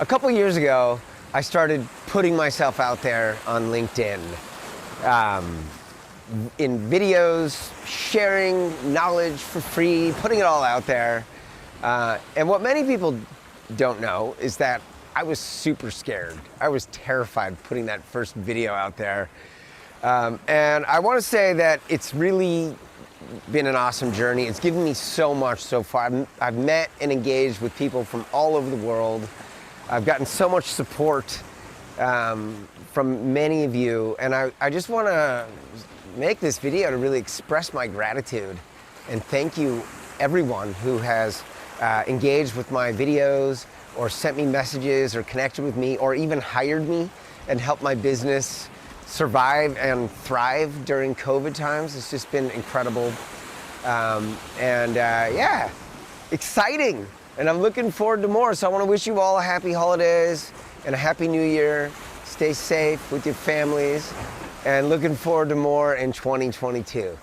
A couple years ago, I started putting myself out there on LinkedIn in videos, sharing knowledge for free, putting it all out there. And what many people don't know is that I was super scared. I was terrified putting that first video out there. And I want to say that it's really been an awesome journey. It's given me so much so far. I've met and engaged with people from all over the world. I've gotten so much support from many of you, and I just want to make this video to really express my gratitude and thank you everyone who has engaged with my videos or sent me messages or connected with me or even hired me and helped my business survive and thrive during COVID times. It's just been incredible. Yeah, exciting. And I'm looking forward to more. So I want to wish you all a happy holidays and a happy new year. Stay safe with your families and looking forward to more in 2022.